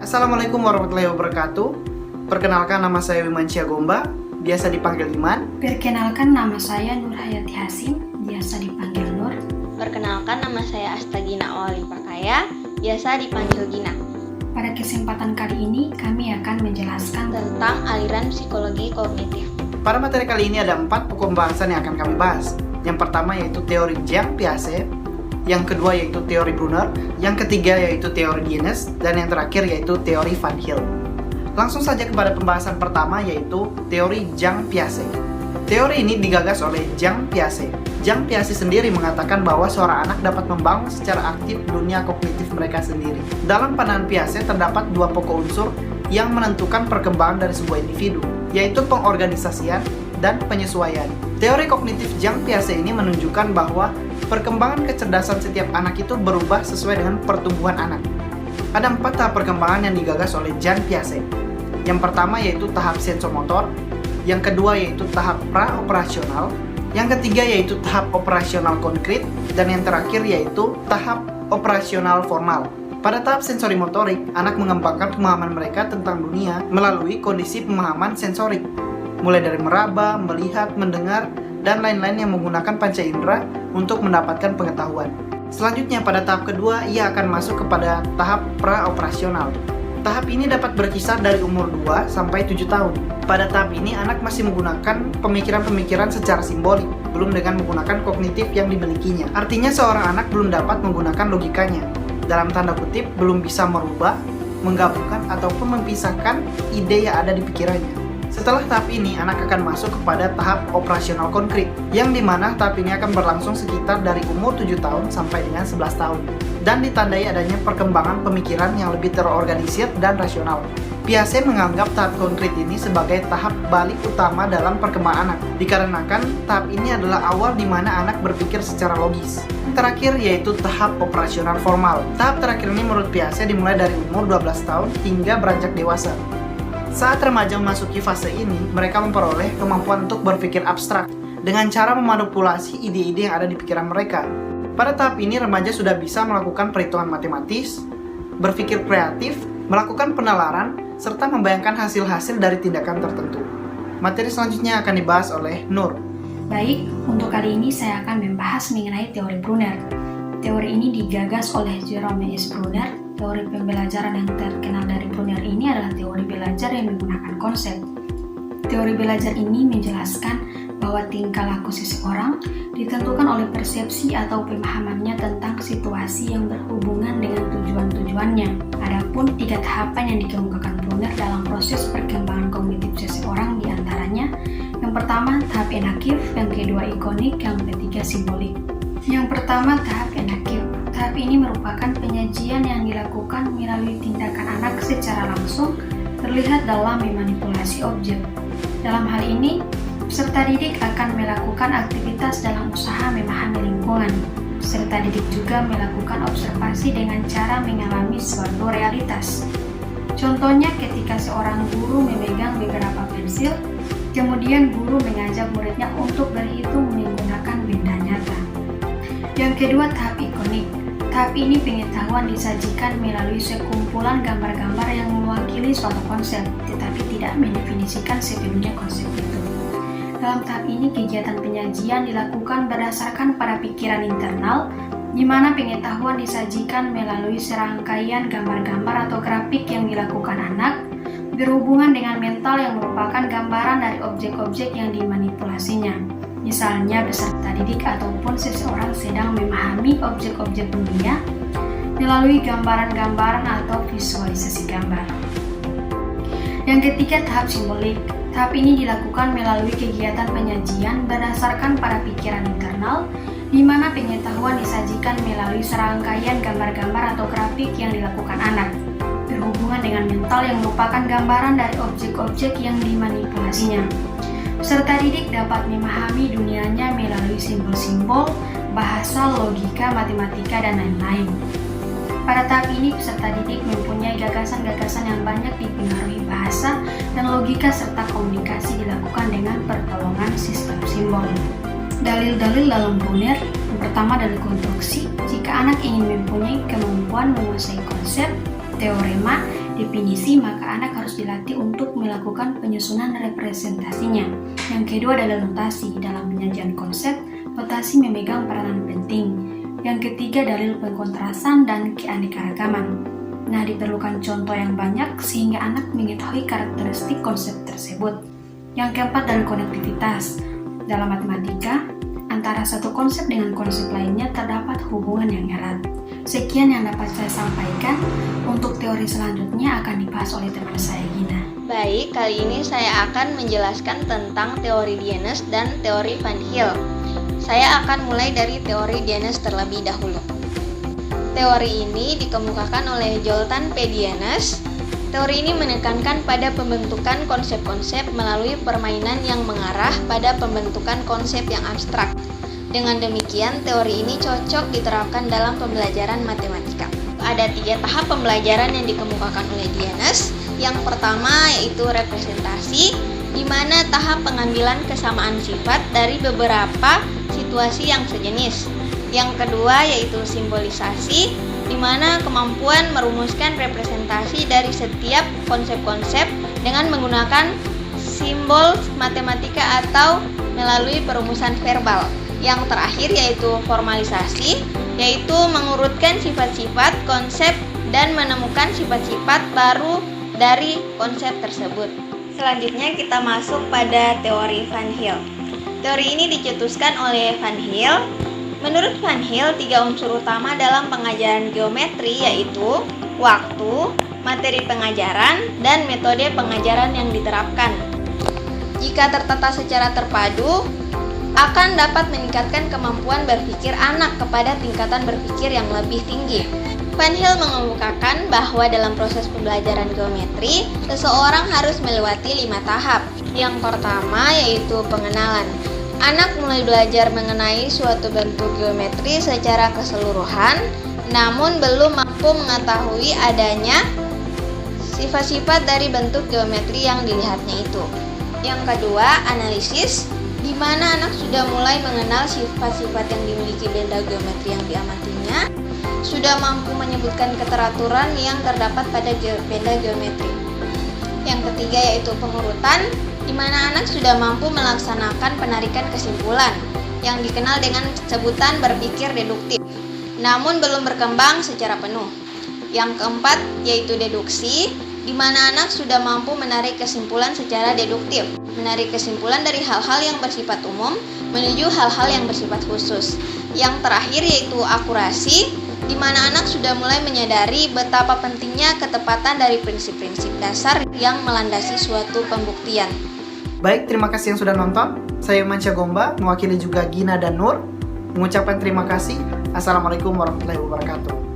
Assalamualaikum warahmatullahi wabarakatuh. Perkenalkan, nama saya Wimansyah Gomba, biasa dipanggil Iman. Perkenalkan, nama saya Nur Hayati Hasim, biasa dipanggil Nur. Perkenalkan, nama saya Astagina Awali Pakaya, biasa dipanggil Gina. Pada kesempatan kali ini, kami akan menjelaskan Tentang aliran psikologi kognitif. Pada materi kali ini ada 4 pokok pembahasan yang akan kami bahas. Yang pertama yaitu teori Jean Piaget, yang kedua yaitu teori Brunner, yang ketiga yaitu teori Guinness, dan yang terakhir yaitu teori Van Hill. Langsung saja kepada pembahasan pertama yaitu teori Jean Piaget. Teori ini digagas oleh Jean Piaget. Jean Piaget sendiri mengatakan bahwa seorang anak dapat membangun secara aktif dunia kognitif mereka sendiri. Dalam pandangan Piaget terdapat 2 pokok unsur yang menentukan perkembangan dari sebuah individu, yaitu pengorganisasian dan penyesuaian. Teori kognitif Jean Piaget ini menunjukkan bahwa perkembangan kecerdasan setiap anak itu berubah sesuai dengan pertumbuhan anak. Ada 4 tahap perkembangan yang digagas oleh Jean Piaget. Yang pertama yaitu tahap sensomotor, yang kedua yaitu tahap pra-operasional, yang ketiga yaitu tahap operasional konkret, dan yang terakhir yaitu tahap operasional formal. Pada tahap sensorimotorik, anak mengembangkan pemahaman mereka tentang dunia melalui kondisi pemahaman sensorik, mulai dari meraba, melihat, mendengar, dan lain-lain yang menggunakan panca indera untuk mendapatkan pengetahuan. Selanjutnya pada tahap kedua, ia akan masuk kepada tahap pra-operasional. Tahap ini dapat berkisar dari umur 2 sampai 7 tahun. Pada tahap ini, anak masih menggunakan pemikiran-pemikiran secara simbolik, belum dengan menggunakan kognitif yang dimilikinya. Artinya seorang anak belum dapat menggunakan logikanya. Dalam tanda kutip, belum bisa merubah, menggabungkan, ataupun memisahkan ide yang ada di pikirannya. Setelah tahap ini, anak akan masuk kepada tahap operasional konkret, yang dimana tahap ini akan berlangsung sekitar dari umur 7 tahun sampai dengan 11 tahun, dan ditandai adanya perkembangan pemikiran yang lebih terorganisir dan rasional. Piaget menganggap tahap konkret ini sebagai tahap balik utama dalam perkembangan anak, dikarenakan tahap ini adalah awal di mana anak berpikir secara logis. Terakhir yaitu tahap operasional formal. Tahap terakhir ini menurut Piaget dimulai dari umur 12 tahun hingga beranjak dewasa. Saat remaja memasuki fase ini, mereka memperoleh kemampuan untuk berpikir abstrak dengan cara memanipulasi ide-ide yang ada di pikiran mereka. Pada tahap ini, remaja sudah bisa melakukan perhitungan matematis, berpikir kreatif, melakukan penalaran, serta membayangkan hasil-hasil dari tindakan tertentu. Materi selanjutnya akan dibahas oleh Nur. Baik, untuk kali ini saya akan membahas mengenai teori Brunner. Teori ini digagas oleh Jerome S. Brunner. Teori pembelajaran yang terkenal dari Brunner ini adalah teori belajar yang menggunakan konsep. Teori belajar ini menjelaskan bahwa tingkah laku seseorang ditentukan oleh persepsi atau pemahamannya tentang situasi yang berhubungan dengan tujuan-tujuannya. Adapun 3 tahapan yang dikemukakan Brunner dalam proses perkembangan kognitif seseorang diantaranya: yang pertama tahap enaktif, yang kedua ikonik, yang ketiga simbolik. Yang pertama tahap enaktif. Tahap ini merupakan penyajian yang dilakukan melalui tindakan anak secara langsung, terlihat dalam memanipulasi objek. Dalam hal ini, peserta didik akan melakukan aktivitas dalam usaha memahami lingkungan. Peserta didik juga melakukan observasi dengan cara mengalami suatu realitas. Contohnya ketika seorang guru memegang beberapa pensil, kemudian guru mengajak muridnya untuk berhitung menggunakan benda nyata. Yang kedua, tahap ikonik. Tahap ini pengetahuan disajikan melalui sekumpulan gambar-gambar yang mewakili suatu konsep, tetapi tidak mendefinisikan sepenuhnya konsep itu. Dalam tahap ini, kegiatan penyajian dilakukan berdasarkan pada pikiran internal, di mana pengetahuan disajikan melalui serangkaian gambar-gambar atau grafik yang dilakukan anak, berhubungan dengan mental yang merupakan gambaran dari objek-objek yang dimanipulasinya. Misalnya peserta didik ataupun seseorang sedang memahami objek-objek dunia melalui gambaran-gambaran atau visualisasi gambar. Yang ketiga, tahap simbolik. Tahap ini dilakukan melalui kegiatan penyajian berdasarkan pada pikiran internal, di mana pengetahuan disajikan melalui serangkaian gambar-gambar atau grafik yang dilakukan anak, berhubungan dengan mental yang merupakan gambaran dari objek-objek yang dimanipulasinya. Peserta didik dapat memahami dunianya melalui simbol-simbol, bahasa, logika, matematika, dan lain-lain. Pada tahap ini, peserta didik mempunyai gagasan-gagasan yang banyak dipengaruhi bahasa dan logika serta komunikasi dilakukan dengan pertolongan sistem simbol. Dalil-dalil dalam Brunner, yang pertama dari konstruksi. Jika anak ingin mempunyai kemampuan menguasai konsep, teorema, definisi, maka anak harus dilatih untuk melakukan penyusunan representasinya. Yang kedua adalah notasi. Dalam penyajian konsep, notasi memegang peranan penting. Yang ketiga, dalil pengkontrasan dan keanekaragaman. Nah, diperlukan contoh yang banyak sehingga anak mengetahui karakteristik konsep tersebut. Yang keempat, dalil konektivitas. Dalam matematika, antara satu konsep dengan konsep lainnya terdapat hubungan yang erat. Sekian yang dapat saya sampaikan. Untuk teori selanjutnya akan dibahas oleh teman saya, Gina. Baik, kali ini saya akan menjelaskan tentang teori Dienes dan teori Van Hill. Saya akan mulai dari teori Dienes terlebih dahulu. Teori ini dikemukakan oleh Zoltan P. Dienes. Teori ini menekankan pada pembentukan konsep-konsep melalui permainan yang mengarah pada pembentukan konsep yang abstrak. Dengan demikian, teori ini cocok diterapkan dalam pembelajaran matematika. Ada 3 tahap pembelajaran yang dikemukakan oleh Dienes. Yang pertama yaitu representasi, di mana tahap pengambilan kesamaan sifat dari beberapa situasi yang sejenis. Yang kedua yaitu simbolisasi, di mana kemampuan merumuskan representasi dari setiap konsep-konsep dengan menggunakan simbol matematika atau melalui perumusan verbal. Yang terakhir yaitu formalisasi, yaitu mengurutkan sifat-sifat konsep dan menemukan sifat-sifat baru dari konsep tersebut. Selanjutnya kita masuk pada teori Van Hill. Teori ini dicetuskan oleh Van Hill. Menurut Van Hill, 3 unsur utama dalam pengajaran geometri yaitu waktu, materi pengajaran, dan metode pengajaran yang diterapkan. Jika tertata secara terpadu, akan dapat meningkatkan kemampuan berpikir anak kepada tingkatan berpikir yang lebih tinggi. Van Hill mengemukakan bahwa dalam proses pembelajaran geometri, seseorang harus melewati 5 tahap. Yang pertama yaitu pengenalan. Anak mulai belajar mengenai suatu bentuk geometri secara keseluruhan, namun belum mampu mengetahui adanya sifat-sifat dari bentuk geometri yang dilihatnya itu. Yang kedua, analisis, di mana anak sudah mulai mengenal sifat-sifat yang dimiliki benda geometri yang diamatinya, sudah mampu menyebutkan keteraturan yang terdapat pada benda geometri. Yang ketiga yaitu pengurutan, di mana anak sudah mampu melaksanakan penarikan kesimpulan yang dikenal dengan sebutan berpikir deduktif, namun belum berkembang secara penuh. Yang keempat yaitu deduksi, di mana anak sudah mampu menarik kesimpulan secara deduktif, menarik kesimpulan dari hal-hal yang bersifat umum menuju hal-hal yang bersifat khusus. Yang terakhir yaitu akurasi, di mana anak sudah mulai menyadari betapa pentingnya ketepatan dari prinsip-prinsip dasar yang melandasi suatu pembuktian. Baik, terima kasih yang sudah nonton. Saya Manca Gomba, mewakili juga Gina dan Nur, mengucapkan terima kasih. Assalamualaikum warahmatullahi wabarakatuh.